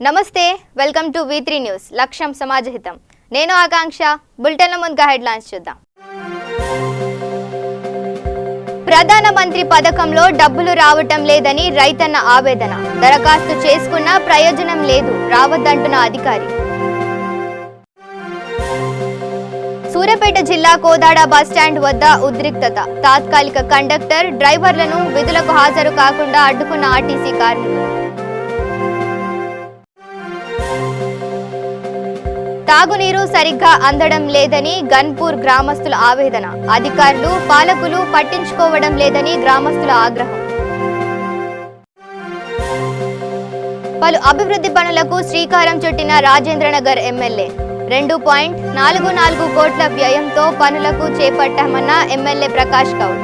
నమస్తే welcome to V3 news లక్ష్యం సమాజహితం నేను ఆకాంక్ష బులెటిన్ ముందుగా హెడ్లైన్స్ చూద్దాం ప్రధానమంత్రి పథకంలో డబ్బులు రావటం లేదని రైతన్న ఆవేదన దరఖాస్తు చేసుకున్న ప్రయోజనం లేదు రావద్దంటున్న అధికారి సూర్యాపేట జిల్లా కోదాడ బస్టాండ్ వద్ద ఉద్రిక్తత తాత్కాలిక కండక్టర్ డ్రైవర్లను విధులకు హాజరు కాకుండా అడ్డుకున్న ఆర్టీసీ కార్మికులు తాగునీరు సరిగ్గా అందడం లేదని గన్పూర్ గ్రామస్తుల ఆవేదన అధికారులు పాలకులు పట్టించుకోవడం లేదని గ్రామస్తుల ఆగ్రహం పలు అభివృద్ధి పనులకు శ్రీకారం చుట్టిన రాజేంద్రనగర్ ఎమ్మెల్యే 2.44 కోట్ల వ్యయంతో పనులకు చేపట్టామన్న ఎమ్మెల్యే ప్రకాష్ గౌడ్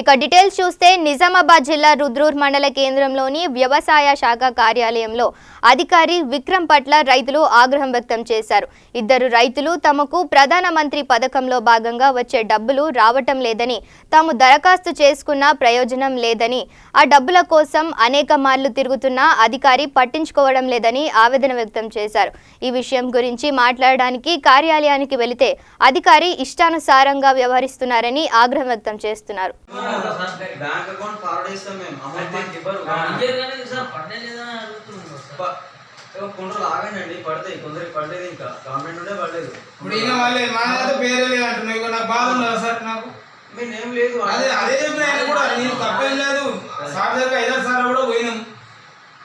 ఇక డీటెయిల్స్ చూస్తే నిజామాబాద్ జిల్లా రుద్రూర్ మండల కేంద్రంలోని వ్యవసాయ శాఖ కార్యాలయంలో అధికారి విక్రమ్ పట్ల రైతులు ఆగ్రహం వ్యక్తం చేశారు. ఇద్దరు రైతులు తమకు ప్రధానమంత్రి పథకంలో భాగంగా వచ్చే డబ్బులు రావటం లేదని తాము దరఖాస్తు చేసుకున్న ప్రయోజనం లేదని ఆ డబ్బుల కోసం అనేక మార్లు తిరుగుతున్నా అధికారి పట్టించుకోవడం లేదని ఆవేదన వ్యక్తం చేశారు. ఈ విషయం గురించి మాట్లాడడానికి కార్యాలయానికి వెళితే అధికారి ఇష్టానుసారంగా వ్యవహరిస్తున్నారని ఆగ్రహం వ్యక్తం చేస్తున్నారు. बैंक अकाउंट फॉरवर्ड చేస్తాం మేము అమౌంట్ ఇవ్వరు ఇయర్ గానే సార్ పడలేదని అడుగుతున్నాం సార్ కొందరు ఆగండి పడతాయి కొందరికి పడలేదు ఇంకా గవర్నమెంట్ నుండే పడలేదు ఇప్పుడు ఈయన వాళ్ళే మానైతే పేరే లేదు అంటున్నా ఇక నాకు బాధ ఉందా సార్ నాకు మీ నేమ్ లేదు అదే చెప్పిన ఆయన కూడా నేను తప్పేం లేదు సార్ దగ్గర 5 సార్ కూడా పోయినాం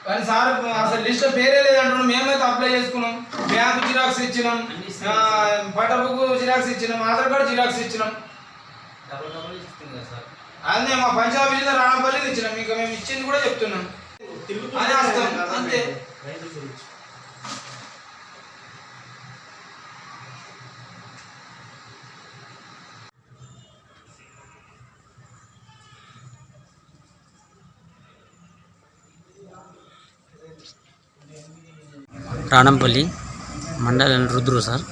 కానీ సార్ అసలు లిస్ట్ పేరే లేదు అంటున్నాం మేమైతే అప్లై చేసుకున్నాం బ్యాంకు జిరాక్స్ ఇచ్చినాం పట్టబుక్ జిరాక్స్ ఇచ్చినాం ఆధార్ కార్డు జిరాక్స్ ఇచ్చినాం డబుల్ ఇస్తుంది కదా సార్ అదే మా పంచాయతీ రాణపల్లికి ఇచ్చినాం ఇంకా మేము ఇచ్చింది కూడా చెప్తున్నాం అదే వస్తాం అంతే రాణంపల్లి మండలం రుద్రు సార్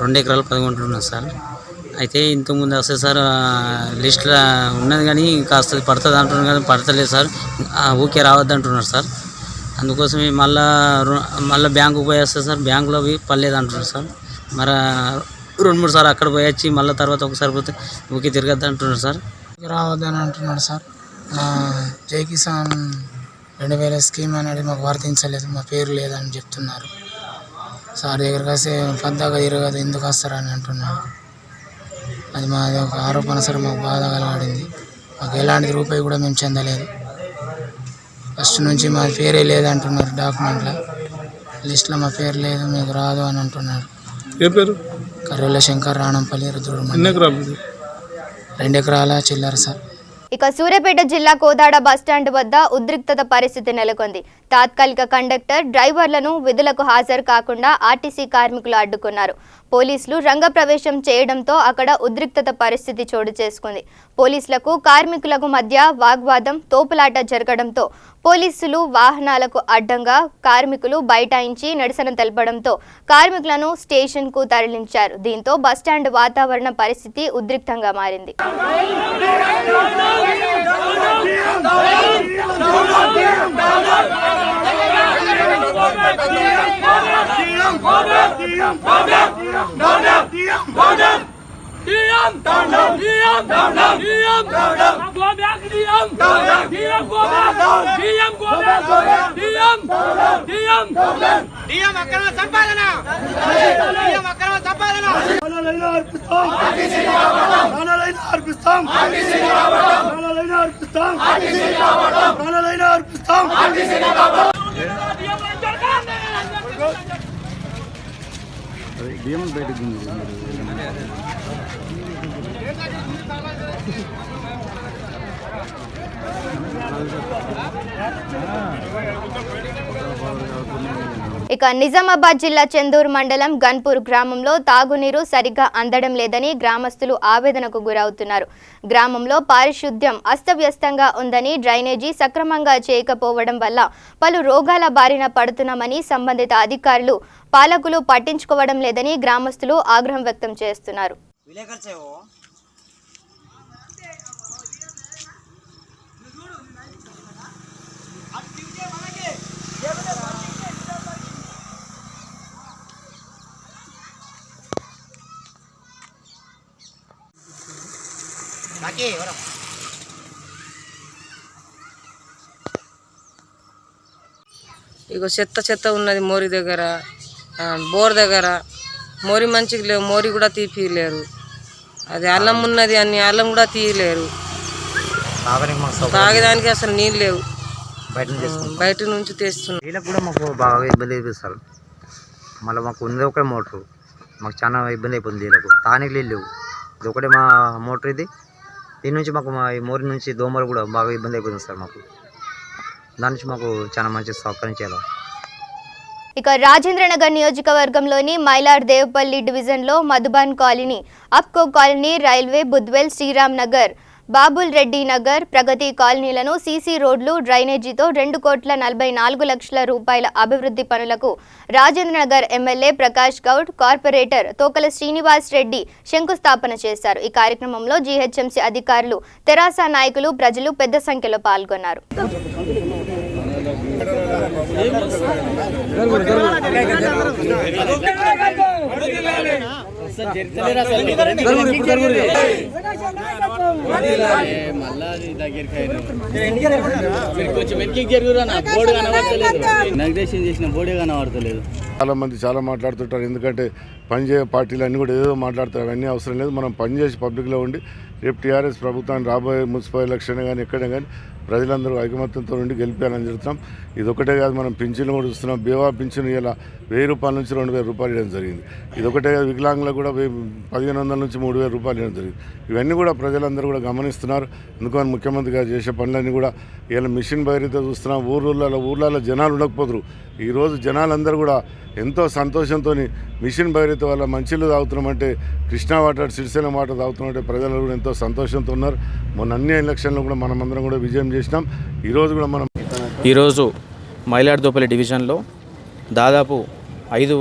2 ఎకరాలు 10 గుంటలు ఉన్నది సార్. అయితే ఇంతకుముందు వస్తే సార్ లిస్ట్లో ఉన్నది కానీ కాస్త పడుతుంది అంటున్నారు కానీ పడతలేదు సార్. ఊకే రావద్దు అంటున్నారు సార్. అందుకోసమే మళ్ళీ బ్యాంకుకు పోయి వస్తే సార్ బ్యాంకులో పోయి పర్లేదు అంటున్నారు సార్. మరి 2-3 సార్లు అక్కడ పోయి వచ్చి మళ్ళీ తర్వాత ఒకసారి పోతే ఊకే తిరగద్దు అంటున్నారు సార్. రావద్దని అంటున్నాడు సార్. జై కిసాన్ 2000 స్కీమ్ అనేది మాకు వర్తించలేదు, మా పేరు లేదని చెప్తున్నారు సార్. దగ్గరికి వస్తే పద్దాగా తిరగదు ఎందుకు వస్తారని అంటున్నాడు. అది మాది ఒక ఆరోపణ సార్. మాకు బాధ కలగడింది. మాకు ఎలాంటి రూపాయి కూడా మేము చెందలేదు. ఫస్ట్ నుంచి మా పేరే లేదంటున్నారు. డాక్యుమెంట్లో లిస్ట్లో మా పేరు లేదు, మీకు రాదు అని అంటున్నారు. ఏ పేరు? కర్రెల శంకర్, రాణంపల్లి, రుద్రూర్. 2 ఎకరాల చిల్లర సార్. ఇక సూర్యాపేట జిల్లా కోదాడ బస్టాండ్ వద్ద ఉద్రిక్తత పరిస్థితి నెలకొంది. తాత్కాలిక కండక్టర్ డ్రైవర్లను విధులకు హాజరు కాకుండా ఆర్టీసీ కార్మికులు అడ్డుకున్నారు. పోలీసులు రంగప్రవేశం చేయడంతో అక్కడ ఉద్రిక్తత పరిస్థితి చోటు చేసుకుంది. పోలీసులకు కార్మికులకు మధ్య వాగ్వాదం, తోపులాట జరగడంతో పోలీసులు వాహనాలకు అడ్డంగా కార్మికులు బైఠాయించి నిరసన తెలపడంతో కార్మికులను స్టేషన్కు తరలించారు. దీంతో బస్టాండ్ వాతావరణ పరిస్థితి ఉద్రిక్తంగా మారింది. ఇక నిజామాబాద్ జిల్లా చెందూరు మండలం గన్పూర్ గ్రామంలో తాగునీరు సరిగ్గా అందడం లేదని గ్రామస్తులు ఆవేదనకు గురవుతున్నారు. గ్రామంలో పారిశుద్ధ్యం అస్తవ్యస్తంగా ఉందని, డ్రైనేజీ సక్రమంగా చేయకపోవడం వల్ల పలు రోగాల బారిన పడుతున్నామని సంబంధిత అధికారులు పాలకులు పట్టించుకోవడం లేదని గ్రామస్తులు ఆగ్రహం వ్యక్తం చేస్తున్నారు. ఇగో చెత్త ఉన్నది మోరి దగ్గర, బోర్ దగ్గర. మోరి మంచిగా లేవు, మోరి కూడా తీపియలేరు. అది అల్లం ఉన్నది, అన్ని అల్లం కూడా తీయలేరు. తాగడానికి అసలు నీళ్ళు లేవు, బయట నుంచి తెస్తున్నాం. వీళ్ళకి కూడా మాకు బాగా ఇబ్బంది అయిపోతుంది. మళ్ళీ మాకు ఉంది ఒకటే మోటరు, మాకు చాలా ఇబ్బంది అయిపోతుంది. వీళ్ళకు తానికి నీళ్ళు లేవు. ఇది ఒకటే మా మోటర్. దీని నుంచి మాకు మా మోరి నుంచి దోమలు కూడా బాగా ఇబ్బంది అయిపోతుంది సార్. మాకు దాని నుంచి మాకు చాలా మంచి సౌకర్యం చేయాలి. ఇక రాజేంద్రనగర్ నియోజకవర్గంలోని మైలాడ్ దేవపల్లి డివిజన్లో Madhuban colony, APCO colony, railway, Budvel, Sriram Nagar, Babul Reddy Nagar, Pragati కాలనీలను సీసీ రోడ్లు, డ్రైనేజీతో 2,44,00,000 రూపాయల అభివృద్ధి పనులకు రాజేంద్రనగర్ ఎమ్మెల్యే ప్రకాష్ గౌడ్, కార్పొరేటర్ తోకల శ్రీనివాస్ రెడ్డి శంకుస్థాపన చేశారు. ఈ కార్యక్రమంలో జీహెచ్ఎంసీ అధికారులు, తెరాస నాయకులు, ప్రజలు పెద్ద సంఖ్యలో పాల్గొన్నారు. చాలా మంది చాలా మాట్లాడుతుంటారు. ఎందుకంటే పనిచేయ పార్టీలు అన్నీ కూడా ఏదో మాట్లాడతారు. అవన్నీ అవసరం లేదు. మనం పనిచేసి పబ్లిక్లో ఉండి రేపు టీఆర్ఎస్ ప్రభుత్వాన్ని రాబోయే మున్సిపల్ ఎలక్షన్ కానీ ఎక్కడ కానీ ప్రజలందరూ ఐకమత్యంతో ఉండి గెలిపాలని చెప్తాం. ఇది ఒకటే కాదు, మనం పింఛన్లు కూడా చూస్తున్నాం. బేవా పింఛన్ ఇలా 1000 రూపాయల నుంచి 2000 రూపాయలు ఇవ్వడం జరిగింది. ఇది ఒకటే కాదు, వికలాంగులకు కూడా 1500 నుంచి 3000 రూపాయలు ఇవ్వడం జరిగింది. ఇవన్నీ కూడా ప్రజలందరూ కూడా గమనిస్తున్నారు. ఎందుకని ముఖ్యమంత్రి గారు చేసే పనులన్నీ కూడా ఇలా మిషన్ బయలుతో చూస్తున్నాం. ఊర్లలో జనాలు ఉండకపోతున్నారు. ఈరోజు జనాలందరూ కూడా ఎంతో సంతోషంతో మిషన్ బయలుతో వల్ల మంచిలు తాగుతున్నామంటే, కృష్ణా వాటర్, సిరిసిల్ల వాటర్ తాగుతున్నామంటే ప్రజలు కూడా ఎంతో సంతోషంతో ఉన్నారు. మొన్న అన్ని ఎలక్షన్లో కూడా మనమందరం కూడా విజయం చేసినాం. ఈరోజు మైలాడ్దోపల్లి డివిజన్లో దాదాపు 5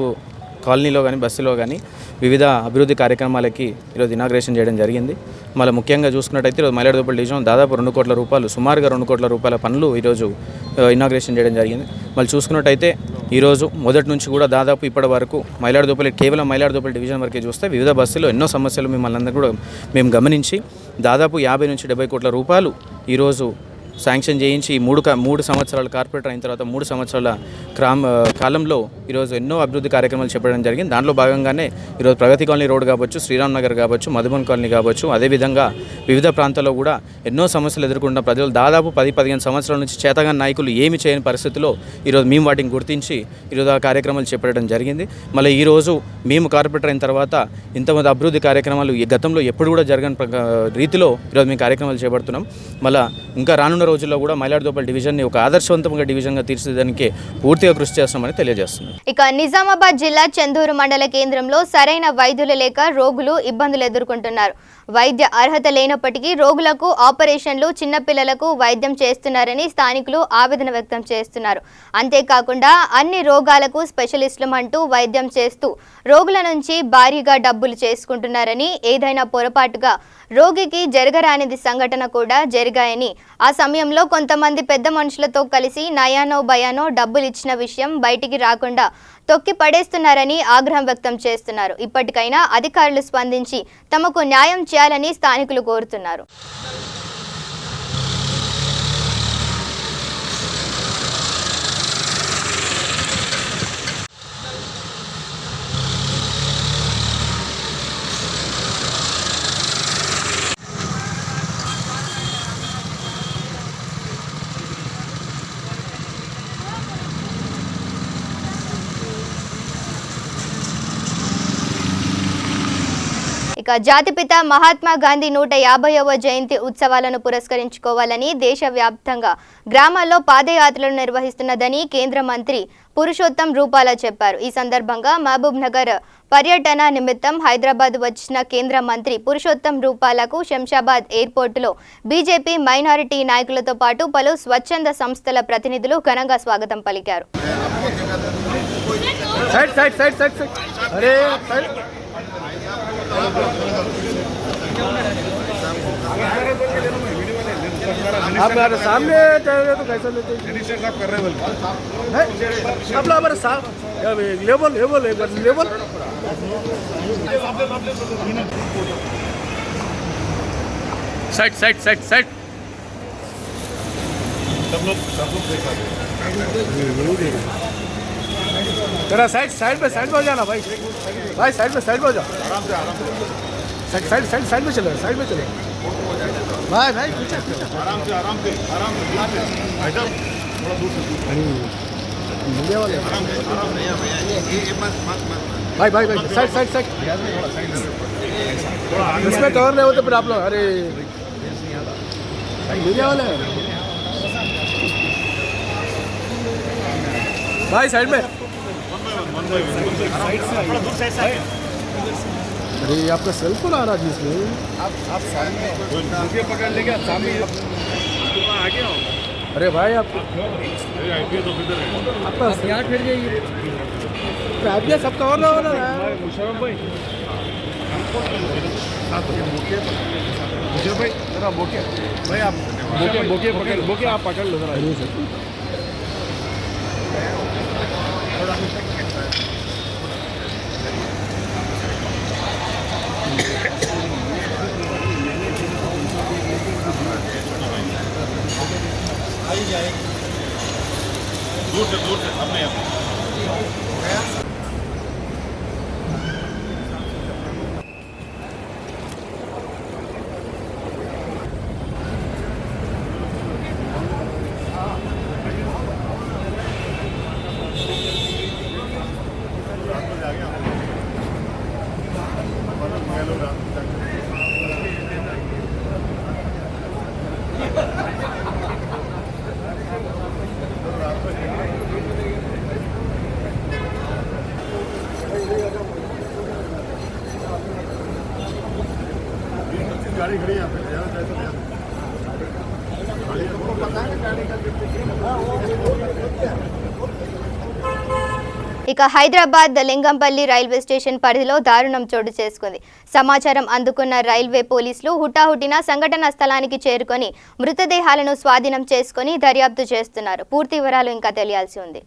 కాలనీలో కానీ బస్సులో కానీ వివిధ అభివృద్ధి కార్యక్రమాలకి ఈరోజు ఇనాగ్రేషన్ చేయడం జరిగింది. మళ్ళీ ముఖ్యంగా చూసుకున్నట్టయితే ఈరోజు మైలాడ్దోపల్లి డివిజన్ దాదాపు 2 కోట్ల రూపాయలు, సుమారుగా 2 కోట్ల రూపాయల పనులు ఈరోజు ఇనాగ్రేషన్ చేయడం జరిగింది. మళ్ళీ చూసుకున్నట్టయితే ఈరోజు మొదటి నుంచి కూడా దాదాపు ఇప్పటి వరకు కేవలం మైలాడ్దోపల్లి డివిజన్ వరకే చూస్తే వివిధ బస్సులో ఎన్నో సమస్యలు మిమ్మల్ని అందరూ కూడా మేము గమనించి దాదాపు 50 నుంచి 70 కోట్ల రూపాయలు ఈరోజు శాంక్షన్ చేయించి 3 సంవత్సరాల కార్పొరేటర్ అయిన తర్వాత 3 సంవత్సరాల కాలంలో ఈరోజు ఎన్నో అభివృద్ధి కార్యక్రమాలు చెప్పడం జరిగింది. దాంట్లో భాగంగానే ఈరోజు ప్రగతి కాలనీ రోడ్ కావచ్చు, శ్రీరామ్ నగర్ కావచ్చు, మధుబన్ కాలనీ కావచ్చు, అదేవిధంగా వివిధ ప్రాంతాల్లో కూడా ఎన్నో సమస్యలు ఎదుర్కొంటున్న ప్రజలు దాదాపు 10-15 సంవత్సరాల నుంచి చేతగాని నాయకులు ఏమి చేయని పరిస్థితిలో ఈరోజు మేము వాటిని గుర్తించి ఈరోజు ఆ కార్యక్రమాలు చేపట్టడం జరిగింది. మళ్ళీ ఈరోజు మేము కార్పొరేటర్ అయిన తర్వాత ఇంతమంది అభివృద్ధి కార్యక్రమాలు ఈ గతంలో ఎప్పుడు కూడా జరగని రీతిలో ఈరోజు మేము కార్యక్రమాలు చేపడుతున్నాం. మళ్ళీ ఇంకా రానున్న రోజుల్లో కూడా మైలాడ్దోపల్లి డివిజన్ని ఒక ఆదర్శవంతంగా డివిజన్గా తీర్చిదిద్దడానికి పూర్తిగా కృషి చేస్తామని తెలియజేస్తున్నాం. ఇక నిజామాబాద్ జిల్లా చందూరు మండల కేంద్రంలో సరైన వైద్యులు లేక రోగులు ఇబ్బందులు ఎదుర్కొంటున్నారు. వైద్య అర్హత లేనప్పటికీ రోగులకు ఆపరేషన్లు, చిన్నపిల్లలకు వైద్యం చేస్తున్నారని స్థానికులు ఆవేదన వ్యక్తం చేస్తున్నారు. అంతేకాకుండా అన్ని రోగాలకు స్పెషలిస్టులు అంటూ వైద్యం చేస్తూ రోగుల నుంచి భారీగా డబ్బులు చేసుకుంటున్నారని, ఏదైనా పొరపాటుగా రోగికి జరగరానిది సంఘటన కూడా జరిగాయని, ఆ సమయంలో కొంతమంది పెద్ద మనుషులతో కలిసి నయానో భయానో డబ్బులు ఇచ్చిన విషయం బయటికి రాకుండా తొక్కి పడేస్తున్నారని ఆగ్రహం వ్యక్తం చేస్తున్నారు. ఇప్పటికైనా అధికారులు స్పందించి తమకు న్యాయం చేయాలని స్థానికులు కోరుతున్నారు. ఇక జాతిపిత మహాత్మా గాంధీ 150వ జయంతి ఉత్సవాలను పురస్కరించుకోవాలని దేశవ్యాప్తంగా గ్రామాల్లో పాదయాత్రలు నిర్వహిస్తున్నదని కేంద్ర మంత్రి పురుషోత్తం రూపాలా చెప్పారు. ఈ సందర్భంగా మహబూబ్ నగర్ పర్యటన నిమిత్తం హైదరాబాద్ వచ్చిన కేంద్ర మంత్రి పురుషోత్తం రూపాలకు శంషాబాద్ ఎయిర్పోర్టులో బీజేపీ మైనారిటీ నాయకులతో పాటు పలు స్వచ్ఛంద సంస్థల ప్రతినిధులు ఘనంగా స్వాగతం పలికారు. आप हमारे सामने जाएंगे तो कैसे लेते हैं? कर रहे हैं अब हमारे साथ level level level side side side side सब लोग देखा तेरा साइड साइड पे हो जाना भाई भाई साइड पे हो जाओ आराम से साइड में चलो भाई भाई आराम से ऐसा थोड़ा दूर से मीडिया वाले आराम से ये मत भाई साइड इसमें कवर नहीं होते फिर आप लोग अरे मीडिया वाले भाई साइड में अरे आपका सेलफोन आ रहा है जिसमें आप सामने पकड़ लेंगे आप सामने आगे हो अरे भाई आप आपका यहाँ फिर जाइए सब कवर ना हो रहा है मुशर्रफ भाई मुशर्रफ भाई जरा बोके भाई आप बोके आप पकड़ लो जरा दूर से सामने गाड़ी खड़ी यहाँ पे ఇక హైదరాబాద్ లింగంపల్లి రైల్వే స్టేషన్ పరిధిలో దారుణం చోటు చేసుకుంది. సమాచారం అందుకున్న రైల్వే పోలీసులు హుటాహుటిన సంఘటనా స్థలానికి చేరుకొని మృతదేహాలను స్వాధీనం చేసుకొని దర్యాప్తు చేస్తున్నారు. పూర్తి వివరాలు ఇంకా తెలియాల్సి ఉంది.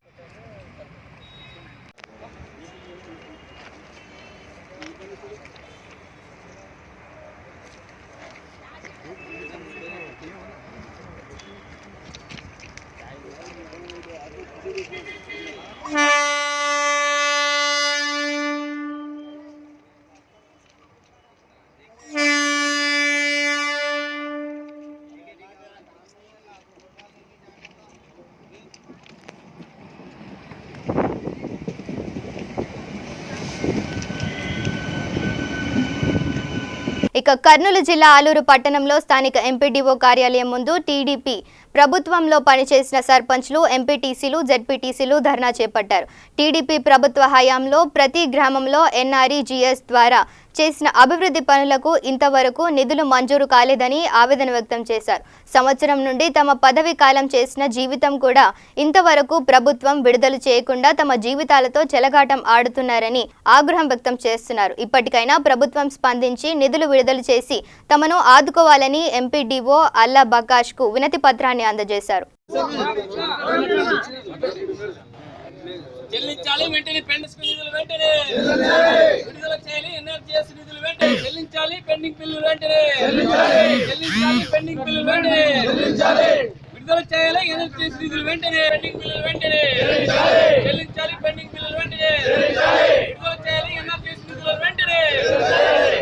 ఇక కర్నూలు జిల్లా ఆలూరు పట్టణంలో స్థానిక ఎంపీడీఓ కార్యాలయం ముందు టీడీపీ ప్రభుత్వంలో పనిచేసిన సర్పంచ్లు, ఎంపీటీసీలు, జెడ్పీటీసీలు ధర్నా చేపట్టారు. టీడీపీ ప్రభుత్వ హయాంలో ప్రతి గ్రామంలో ఎన్ఆర్ఈజీఎస్ ద్వారా చేసిన అభివృద్ధి పనులకు ఇంతవరకు నిధులు మంజూరు కాలేదని ఆవేదన వ్యక్తం చేశారు. సంవత్సరం నుండి తమ పదవి కాలం చేసిన జీవితం కూడా ఇంతవరకు ప్రభుత్వం విడుదల చేయకుండా తమ జీవితాలతో చెలగాటం ఆడుతున్నారని ఆగ్రహం వ్యక్తం చేస్తున్నారు. ఇప్పటికైనా ప్రభుత్వం స్పందించి నిధులు విడుదల చేసి తమను ఆదుకోవాలని ఎంపీడీఓ అల్లా బకాష్కు వినతి పత్రాన్ని అందజేశారు. చెల్లించాలి వెంటనే పెండింగ్ నిధులు వెంటనే విడుదల చేయాలి. ఎన్ఆర్జీఎస్ నిధులు వెంటనే చెల్లించాలి. పెండింగ్ బిల్లులు వెంటనే చెల్లించాలి. పెండింగ్ బిల్లులు వెంటనే విడుదల చేయాలి. ఎన్ఆర్జీఎస్ నిధులు వెంటనే పెండింగ్ బిల్లులు వెంటనే చెల్లించాలి. పెండింగ్ బిల్లులు వెంటనే విడుదల చేయాలి. ఎన్ఆర్జీఎస్ నిధులు వెంటనే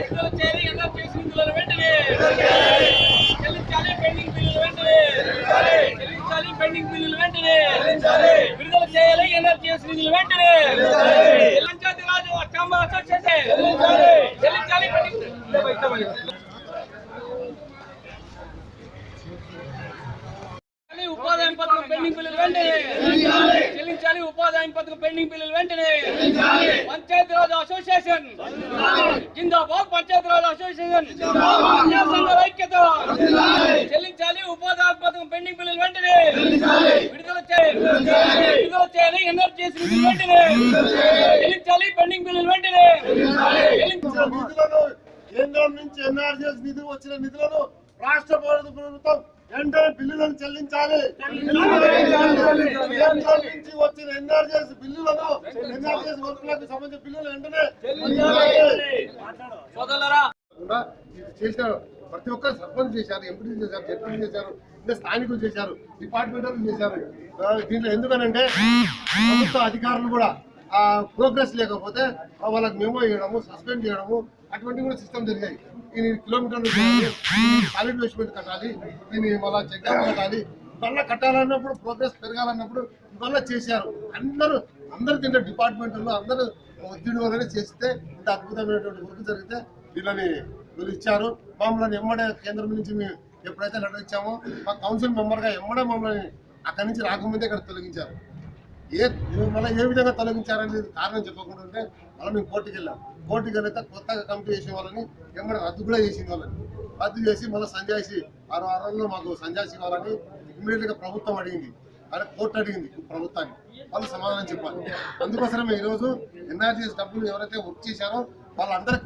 విడుదల చేయాలి. ఎన్ఆర్జీఎస్ నిధులు వెంటనే చెల్లించాలి. పెండింగ్ బిల్లులు వెంటనే చెల్లించాలి. పెండింగ్ బిల్లులు వెంటనే విడుదల చేయాలి. ఎన్ఆర్జీఎస్ నిధులు వెంటనే పంచాయతీ రాజ్ ఛాంబర్ అసోసియేషన్ చెల్లించాలి. ఉపాధి హామీ పథకం పెండింగ్ బిల్లులు వెంటనే చెల్లించాలి. ఉపాధి హామీ పథకం పెండింగ్ బిల్లులు వెంటనే పంచాయతీ రాజ్ అసోసియేషన్ జిందాబాద్. పంచాయతీ రాజ్ అసోసియేషన్ సంఘాల ఐక్యత చెల్లించాలి. ఉపాధి హామీ పథకం పెండింగ్ బిల్లులు వెంటనే విడుదల చేయాలి. ఎన్ఆర్జీఎస్ నిధులు వెంటనే చెల్లించాలి. పెండింగ్ బిల్లులు వెంటనే కేంద్రం నుంచి ఎన్ఆర్జీఎస్ నిధులు వచ్చిన నిధులను రాష్ట్ర ప్రభుత్వం వెంటనే బిల్లులను చెల్లించాలి. కేంద్రం నుంచి వచ్చిన ఎన్ఆర్జీఎస్ బిల్లులను ఎన్ఆర్జీఎస్ వర్కులకు సంబంధించిన బిల్లులు వెంటనే చేసిన ప్రతి ఒక్కరు సర్పంచ్ చేశారు, ఎంపీ చేశారు, జడ్పీ చేశారు, ఇంకా స్థానికులు చేశారు, డిపార్ట్మెంటల్ చేశారు. దీంట్లో ఎందుకనంటే ప్రభుత్వ అధికారులు కూడా ప్రోగ్రెస్ లేకపోతే వాళ్ళకి మెమో ఇవ్వడము, సస్పెండ్ చేయడము అటువంటివి కూడా సిస్టమ్ జరిగాయి. దీని కిలోమీటర్లు సాలిడ్ వేస్ట్మెంట్ కట్టాలి, దీన్ని మళ్ళీ చెక్ డ్యామ్ కట్టాలి, ఇవన్నీ కట్టాలన్నప్పుడు ప్రోగ్రెస్ పెరగాలన్నప్పుడు ఇవన్నీ చేశారు. అందరూ దీంట్లో డిపార్ట్మెంట్లో అందరూ ఒత్తిడి వల్లనే చేస్తే ఇంత అద్భుతమైనటువంటి వర్క్ జరిగితే వీళ్ళని వీళ్ళు ఇచ్చారు. మమ్మల్ని ఎమ్మడే కేంద్రం నుంచి మేము ఎప్పుడైతే లెటర్ ఇచ్చామో మా కౌన్సిల్ మెంబర్గా ఎమ్మడే మమ్మల్ని అక్కడి నుంచి రాకముందే ఇక్కడ తొలగించారు. మళ్ళీ ఏ విధంగా తొలగించారనేది కారణం చెప్పకుండా ఉంటే మళ్ళీ మేము కోర్టుకి వెళ్ళాం. కోర్టుకి వెళ్తే కొత్తగా కమిటీ చేసిన వాళ్ళని ఎమ్మడే రద్దు కూడా చేసిన వాళ్ళని రద్దు చేసి మళ్ళీ సంజాయిషి 6 వారాల్లో మాకు సంజాయిషి ఇవ్వాలని ఇమ్మీడియట్గా ప్రభుత్వం అడిగింది. అదే కోర్టు అడిగింది ప్రభుత్వాన్ని, వాళ్ళు సమాధానం చెప్పాలి. అందుకోసమే ఈరోజు ఎన్ఆర్జీఎస్ డబ్బులు ఎవరైతే వర్క్ చేశారో వాళ్ళందరూ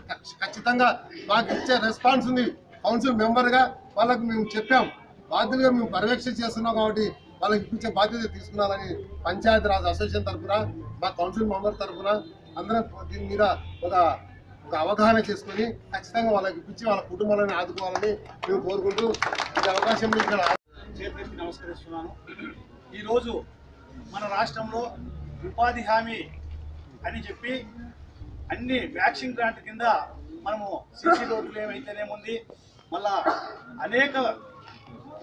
ఖచ్చితంగా మాకు ఇచ్చే రెస్పాన్స్ ఉంది. కౌన్సిల్ మెంబర్గా వాళ్ళకు మేము చెప్పాం, బాధ్యులుగా మేము పర్యవేక్షణ చేస్తున్నాం కాబట్టి వాళ్ళకి ఇప్పించే బాధ్యత తీసుకున్నాలని పంచాయతీరాజ్ అసోసియేషన్ తరఫున మా కౌన్సిల్ మెంబర్ తరఫున అందరం దీని మీద ఒక అవగాహన చేసుకుని ఖచ్చితంగా వాళ్ళకి ఇప్పించి వాళ్ళ కుటుంబాలను ఆదుకోవాలని మేము కోరుకుంటూ ఈ అవకాశం ఇక్కడ చేతులెత్తి నమస్కరిస్తున్నాను. ఈరోజు మన రాష్ట్రంలో ఉపాధి హామీ అని చెప్పి అన్ని వ్యాక్సిన్ గ్రాంట్ కింద మనము సీసీ రోడ్లు ఏమైతేనేముంది, మళ్ళా అనేక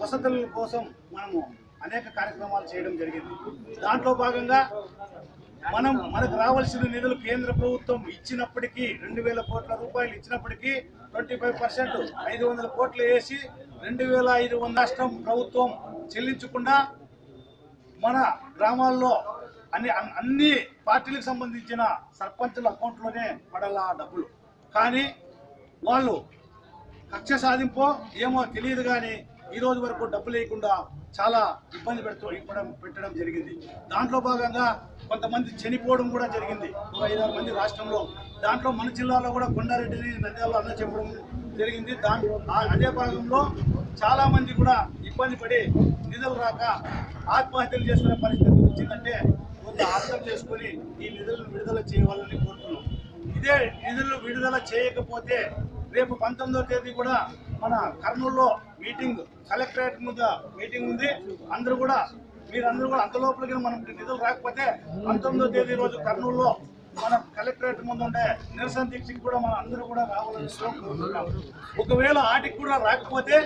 వసతుల కోసం మనము అనేక కార్యక్రమాలు చేయడం జరిగింది. దాంట్లో భాగంగా మనకు రావాల్సిన నిధులు కేంద్ర ప్రభుత్వం ఇచ్చినప్పటికీ 2000 కోట్ల రూపాయలు ఇచ్చినప్పటికీ 25% 500 కోట్లు వేసి 2500 రాష్ట్రం ప్రభుత్వం చెల్లించకుండా మన గ్రామాల్లో అన్ని పార్టీలకు సంబంధించిన సర్పంచుల అకౌంట్లోనే పడాల డబ్బులు. కానీ వాళ్ళు కక్ష సాధింపో ఏమో తెలియదు కానీ ఈరోజు వరకు డబ్బులు లేకుండా చాలా ఇబ్బంది పెట్టడం జరిగింది. దాంట్లో భాగంగా కొంతమంది చనిపోవడం కూడా జరిగింది, ఒక 5-6 మంది రాష్ట్రంలో. దాంట్లో మన జిల్లాలో కూడా కొండారెడ్డిని నంద్యాలలో అన్న చెప్పడం జరిగింది. అదే భాగంలో చాలామంది కూడా ఇబ్బంది పడి నిధులు రాక ఆత్మహత్యలు చేసుకునే పరిస్థితి వచ్చిందంటే కొంత అర్థం చేసుకుని ఈ నిధులను విడుదల చేయాలని కోరుతున్నాం. ఇదే నిధులు విడుదల చేయకపోతే రేపు 19వ తేదీ కూడా మన కర్నూలులో మీటింగ్, కలెక్టరేట్ మీద మీటింగ్ ఉంది. మీరందరూ కూడా అంత లోపలికి మనం నిధులు రాకపోతే 19వ తేదీ రోజు కర్నూలులో మన కలెక్టరేట్ ముందు ఉండే నిరసన దీక్షకి కూడా మనం అందరూ కూడా రావాలని కోరుకుంటున్నాం. ఒకవేళ ఆటికి కూడా రాకపోతే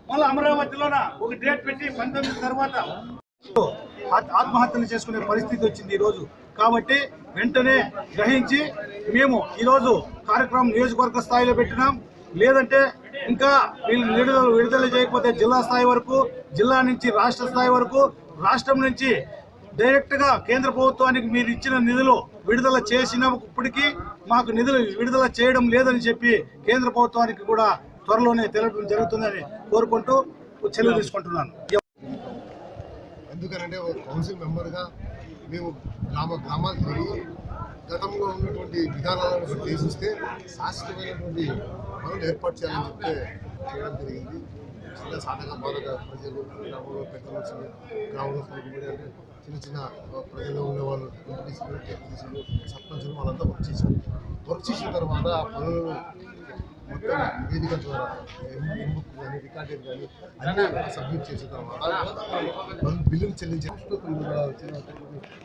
మళ్ళీ అమరావతిలోన ఒక డేట్ పెట్టి 19 తర్వాత ఆత్మహత్యలు చేసుకునే పరిస్థితి వచ్చింది ఈరోజు. కాబట్టి వెంటనే గ్రహించి మేము ఈరోజు కార్యక్రమం నియోజకవర్గ స్థాయిలో పెట్టినాం. లేదంటే ఇంకా వీళ్ళు విడుదల చేయకపోతే జిల్లా స్థాయి వరకు, జిల్లా నుంచి రాష్ట్ర స్థాయి వరకు, రాష్ట్రం నుంచి డైరెక్ట్గా కేంద్ర ప్రభుత్వానికి మీరు ఇచ్చిన నిధులు విడుదల చేసినప్పటికీ మాకు నిధులు విడుదల చేయడం లేదని చెప్పి కేంద్ర ప్రభుత్వానికి కూడా త్వరలోనే తెలపడం జరుగుతుందని కోరుకుంటూ సెలవు తీసుకుంటున్నాను. ఎందుకనంటే కౌన్సిల్ మెంబర్గా మేము గ్రామాలు తిరిగి గతంలో ఉన్నటువంటి విధానాలను ఉద్దేశిస్తే శాశ్వతమైనటువంటి పనులు ఏర్పాటు చేయాలని చెప్తే చేయడం జరిగింది. చిన్న సాధక బాధక ప్రజలు గ్రామంలో పెద్దలు గ్రామంలో అంటే చిన్న ప్రజల్లో ఉండేవాళ్ళు ఎంపీటీసీలు సర్పంచులు వాళ్ళంతా వర్క్ చేసిన తర్వాత ఆ పనులు మొత్తం వేదిక ద్వారా ఇన్బుక్ కానీ రికార్డెడ్ కానీ అన్నీ సబ్మిట్ చేసిన తర్వాత బిల్లులు చెల్లించి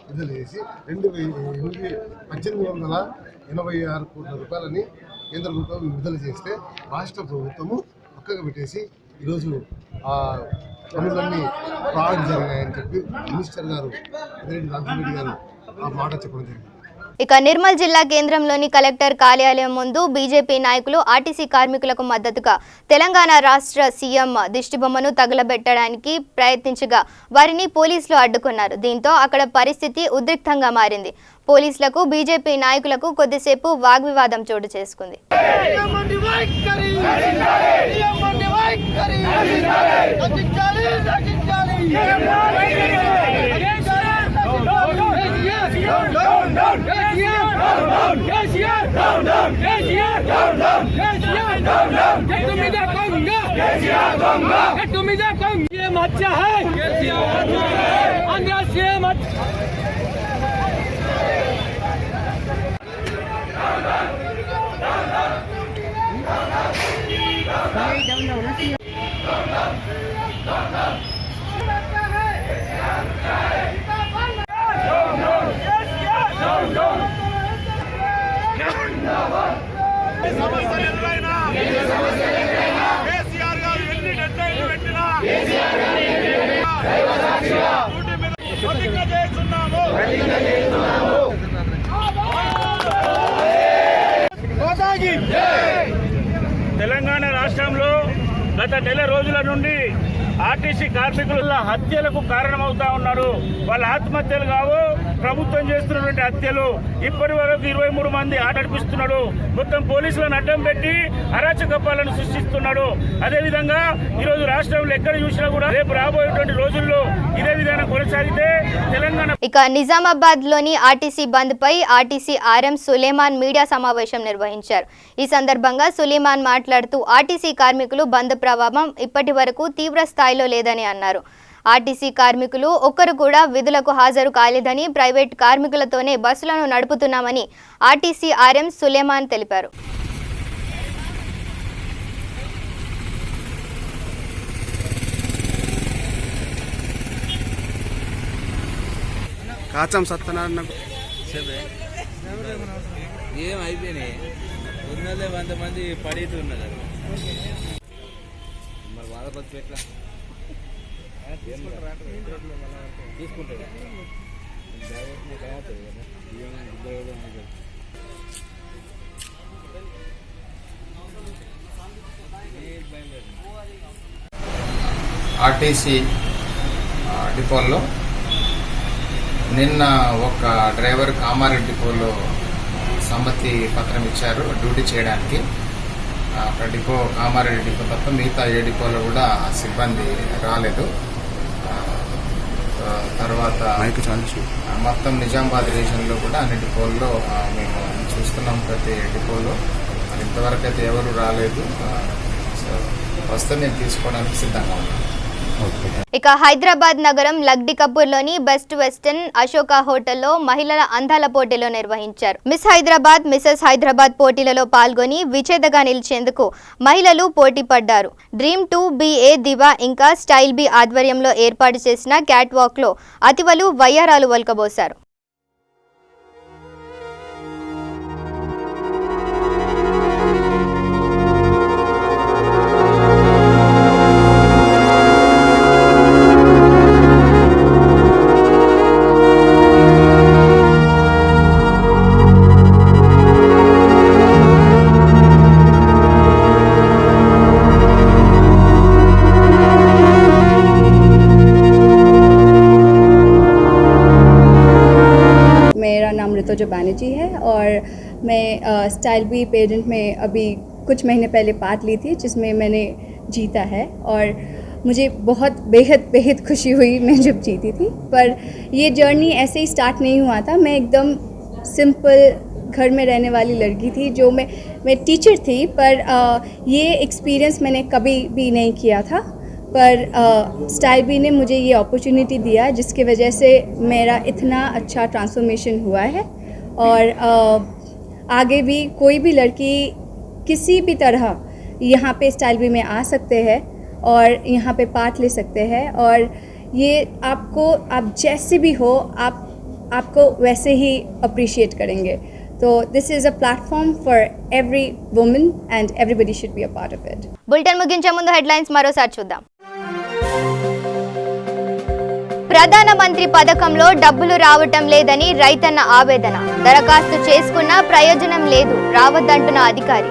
విడుదల చేసి 1886 కోట్ల రూపాయలని కేంద్ర ప్రభుత్వం విడుదల చేస్తే రాష్ట్ర ప్రభుత్వము పక్కగా పెట్టేసి ఈరోజు ఆ పనులన్నీ ఫ్రాడ్ జరిగాయని చెప్పి మినిస్టర్ గారు రాఘవరెడ్డి గారు ఆ మాట చెప్పడం జరిగింది. ఇక నిర్మల్ జిల్లా కేంద్రంలోని కలెక్టర్ కార్యాలయం ముందు బీజేపీ నాయకులు ఆర్టీసీ కార్మికులకు మద్దతుగా తెలంగాణ రాష్ట్ర సీఎం దిష్టిబొమ్మను తగలబెట్టడానికి ప్రయత్నించగా వారిని పోలీసులు అడ్డుకున్నారు. దీంతో అక్కడ పరిస్థితి ఉద్రిక్తంగా మారింది. పోలీసులకు బీజేపీ నాయకులకు కొద్దిసేపు వాగ్వివాదం చోటు చేసుకుంది. अच्छा है గత నెల రోజుల నుండి ఆర్టీసీ కార్మికుల హత్యలకు కారణమవుతా ఉన్నారు. వాళ్ళ ఆత్మహత్యలు కావు, ప్రభుత్వం చేస్తున్నటువంటి హత్యలు. ఇప్పటి వరకు 23 మంది నడిపిస్తున్నాడు. మొత్తం పోలీసులను అడ్డం పెట్టి అరాచక పాలన సృష్టిస్తున్నాడు. అదేవిధంగా ఈరోజు రాష్ట్రంలో ఎక్కడ చూసినా కూడా రేపు రాబోయేటువంటి రోజుల్లో ఇదే విధానం కొనసాగితే తెలంగాణ. ఇక నిజామాబాద్ లోని ఆర్టీసీ బంద్ పై ఆర్టీసీ ఆర్ఎం సులేమాన్ మీడియా సమావేశం నిర్వహించారు. ఈ సందర్భంగా సులేమాన్ మాట్లాడుతూ ఆర్టీసీ కార్మికులు బంద్ ప్రభావం ఇప్పటి వరకు తీవ్ర స్థాయిలో లేదని అన్నారు. ఆర్టీసీ కార్మికులు ఒక్కరు కూడా విధులకు హాజరు కాలేదని, ప్రైవేట్ కార్మికులతోనే బస్సులను నడుపుతున్నామని ఆర్టీసీ ఆర్ఎం సులేమాన్ తెలిపారు. కాచం సత్యనారాయణ ఏం అయిపోయినాయి ఉన్నదే 100 మంది పడుతున్నారు. మరి బాధపడుతూ ఎట్లా తీసుకుంటారు. ఆర్టీసీ డిపోలో నిన్న ఒక డ్రైవర్ కామారెడ్డి డిపోలో సమ్మతి పత్రం ఇచ్చారు డ్యూటీ చేయడానికి. అక్కడ డిపో కామారెడ్డి డిపో తప్ప మిగతా ఏ డిపోలో కూడా సిబ్బంది రాలేదు. తర్వాత మొత్తం నిజామాబాద్ రీజన్లో కూడా అన్ని డిపోల్లో మేము చూస్తున్నాం. ప్రతి డిపోలో ఇంతవరకు అయితే ఎవరు రాలేదు. వస్తే నేను తీసుకోవడానికి సిద్ధంగా ఉన్నాను. ఇక హైదరాబాద్ నగరం లగ్డి కపూర్లోని బెస్ట్ వెస్టర్న్ అశోక హోటల్లో మహిళల అందాల పోటీలు నిర్వహించారు. మిస్ హైదరాబాద్, మిసెస్ హైదరాబాద్ పోటీలలో పాల్గొని విజేతగా నిలిచేందుకు మహిళలు పోటీ పడ్డారు. డ్రీమ్ 2BA దివా ఇంకా స్టైల్ బి ఆధ్వర్యంలో ఏర్పాటు చేసిన క్యాట్ వాక్ లో అతివలు వయ్యారాలు వల్కబోశారు. जो बैनर्जी है और मैं स्टाइल बी पेजेंट में अभी कुछ महीने पहले पार्ट ली थी जिसमें मैंने जीता है और मुझे बहुत बेहद खुशी हुई मैं जब जीती थी. पर ये जर्नी ऐसे ही स्टार्ट नहीं हुआ था. मैं एकदम सिंपल घर में रहने वाली लड़की थी जो मैं टीचर थी. पर ये एक्सपीरियंस मैंने कभी भी नहीं किया था. पर स्टाइल बी ने मुझे ये अपॉर्चुनिटी दिया जिसकी वजह से मेरा इतना अच्छा ट्रांसफॉर्मेशन हुआ है. और आगे भी कोई भी लड़की किसी भी तरह यहाँ पे स्टाइल बी में आ सकते हैं और यहाँ पे पार्ट ले सकते हैं. और ये आप जैसे भी हो आपको वैसे ही अप्रिशिएट करेंगे. तो this is a platform for every woman and everybody should be a part of it. Bulletin ముగించే ముందు హెడ్లైన్స్ మరోసారి చూద్దాం. ప్రధానమంత్రి పథకంలో డబ్బులు రావటం లేదని రైతన్న ఆవేదన. దరఖాస్తు చేసుకున్నా ప్రయోజనం లేదు, రావద్దంటున్న అధికారి.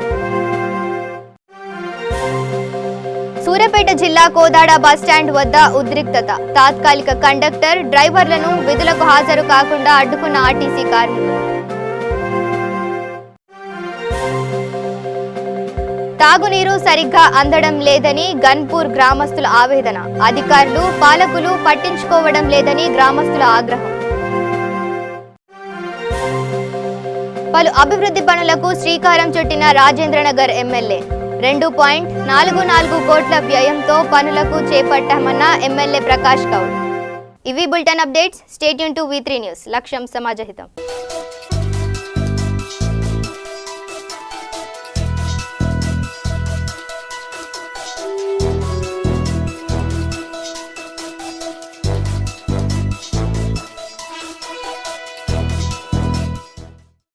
సూర్యాపేట జిల్లా కోదాడ బస్టాండ్ వద్ద ఉద్రిక్తత. తాత్కాలిక కండక్టర్, డ్రైవర్లను విధులకు హాజరు కాకుండా అడ్డుకున్న ఆర్టీసీ కార్మికులు. తాగునీరు సరిగ్గా అందడం లేదని గన్పూర్ గ్రామస్తుల ఆవేదన. అధికారులు, పాలకులు పట్టించుకోవడం లేదని గ్రామస్తుల ఆగ్రహం. పలు అభివృద్ధి పనులకు శ్రీకారం చుట్టిన రాజేంద్రనగర్ ఎమ్మెల్యే. 2.44 కోట్ల వ్యయంతో పనులకు చేపట్టామన్న ఎమ్మెల్యే ప్రకాష్ గౌడ్. ఇవి bulletin updates. Stay tune to V3 news. లక్ష్యం సమాజహితం.